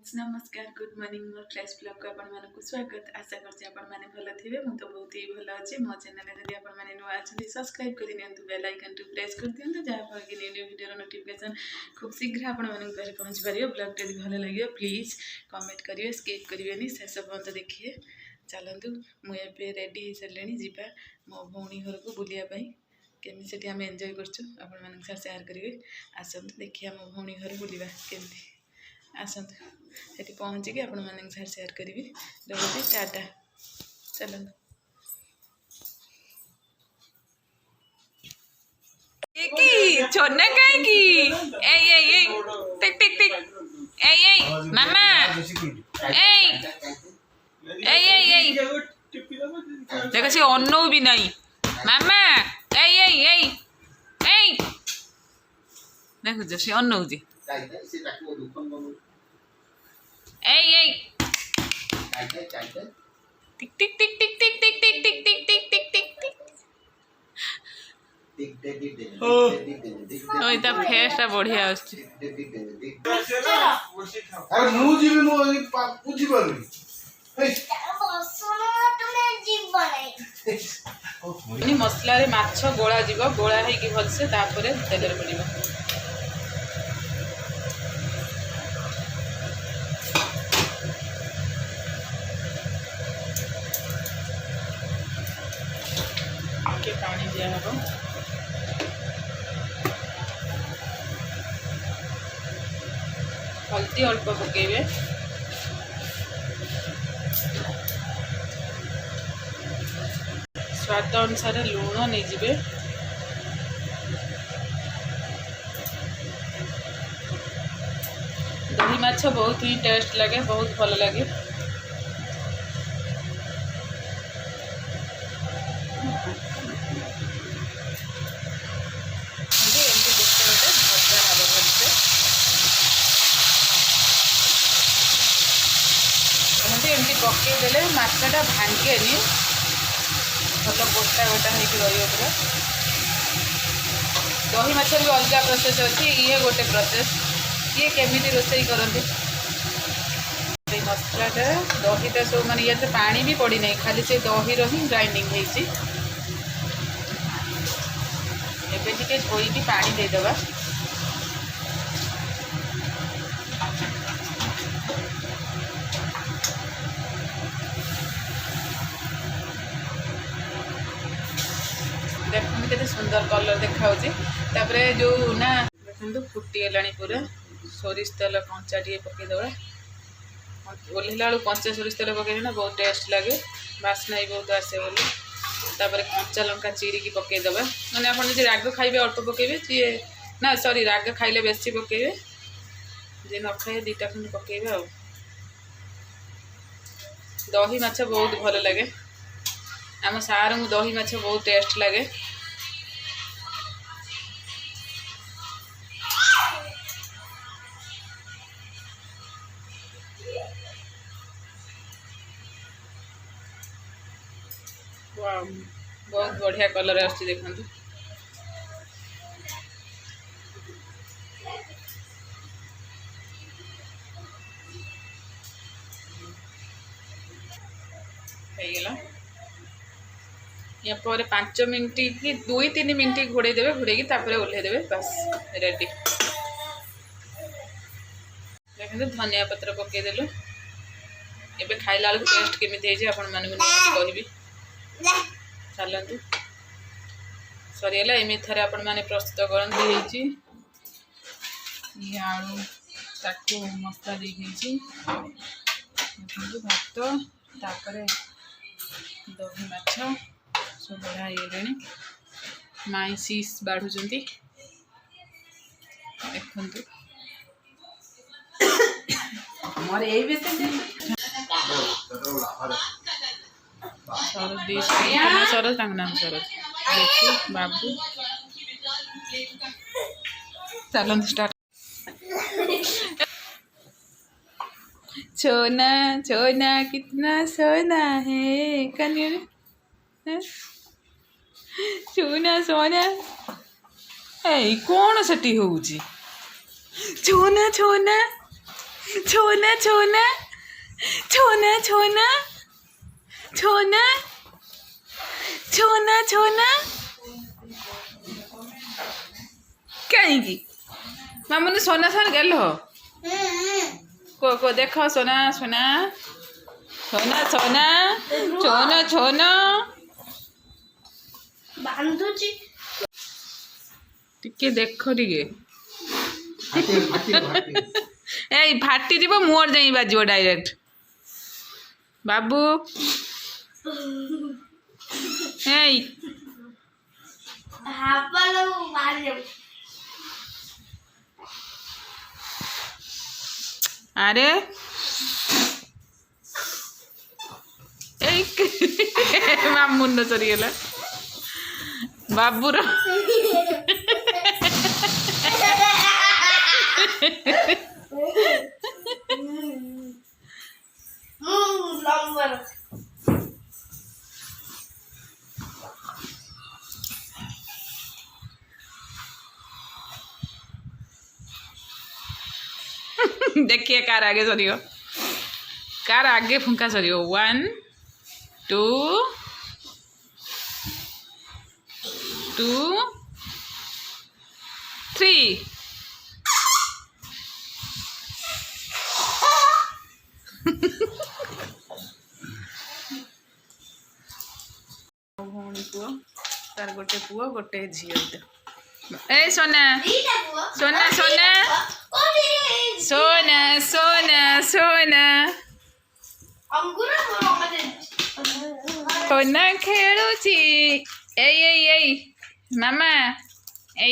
friends नमस्कार good morning मोर class blog को आपण मानक स्वागत आशा करछि आपण माने भलो थिबे मु तो बहुत ही भलो अछि मो चैनल रे जदि आपण माने नुआ अछि सब्सक्राइब करि नियंतु बेल आइकन टू प्रेस कर दियंतु जहा फल कि न्यू वीडियो रो नोटिफिकेशन खूब शीघ्र आपण माने घर पहुंच परियो ब्लॉग जदि भलो लागियो प्लीज कमेंट करियो स्किप करिवेनी शेष पर्यंत देखिए चलंतु मु एबे रेडी हे सरलेनी जिबा मो भौणी घर को बुलिया पई केमी सेठी हम एन्जॉय करछु आपण मानक साथ शेयर करिवे आसंतु देखिया मो भौणी घर बुलिबा केमती आसंतु ये पहुँचिकी आपण मान शेयर करी रोज टाटा चलो छोड़ना कहीं टिक टिक टिक मामा देखो सी अनु भी नहीं मामा देखो सी अनु जी टिक टिक टिक टिक टिक टिक टिक टिक टिक टिक टिक टिक टिक ओइ ता फेसटा बढ़िया आछी अरे मु जीवी मु बुझी पारबी मसला रे माछ गोळा जीव गोळा है कि भल से तापर तेल रे पड़िबो के पानी दिया हम हल्दी अल्प पकेबे स्वाद अनुसार लुण नहीं जीवे दही माछ बहुत ही टेस्ट लगे बहुत भल लगे एमती पकईदे माछटा भांगेनि भल गोटा गोटा होकर रही पूरा दही माछर भी अलग प्रोसेस अच्छी ये गोटे प्रोसेस ये केमी रोसे करते मसलाटा दहीटा सब माने ये पानी भी पड़ी नहीं खाली से दही ही ग्राइंडिंग होती धोईकी पानी देदेबा देखते केते सुंदर कलर देखा जो ना देखो फुटीगला पूरा सोरिष तेल कंचा टे पकईदे ओल्ला बेलू कंचा सोरिष तेल पकईदे ना बहुत टेस्ट लगे बास्ना भी बहुत आसे बोली तापर कंचा लंका चिरिकी पकईदे मैंने आप राग खाइबे अल्प पकईबे जी ना सॉरी राग खाइले बेसी पकईबे जी न खाए दीटा खंड पकईबे आ दही माछ बहुत भल लगे आम सार को दही माछ बहुत टेस्ट लगे बहुत बढ़िया कलर आछी देखंतु या पर 5 मिनट कि 2-3 मिनट घोड़े देवे घोड़े ओल्हे देवे बस रेडी देखते धनिया पत्र पकईदेलु एबे खाइला बेलू टेस्ट केमी आपण मानक कहबी चलतु सरीगला एमती थे आपण मैंने प्रस्तुत करती ये आलू ताकू मसला देखी भात तापर दही माछ सब बढ़िया ये माई सीस बाढ़ुंट देखु मोर यही सरज सरज नाम सरज देखी बाबू चलते स्टार्ट सोना सोना कितना सोना है कन्या सोना सोना ए कौन सेठी होउची छोना छोना छोना छोना छोना छोना छोना छोना छोना कहीं मामुनी सोना सान गेल हो को देखो सोना सोना सोना सोना छोना छोना बांधुची टिके देखो टिके फाटी ए फाटी जीव मुहर जाई बाजिव डायरेक्ट बाबू ए हापालो मारे अरे मुंड सरीगला बाबूर लंबर देखिए कार आगे सरियो कार आगे फुंका सरियो 1 2 2 3 भौणी पुओ तार गोटे पुओ गोटे झील ए सोना सोना सोना सोना सोना सोना अंगूर सोना खेलुची ए मामा ए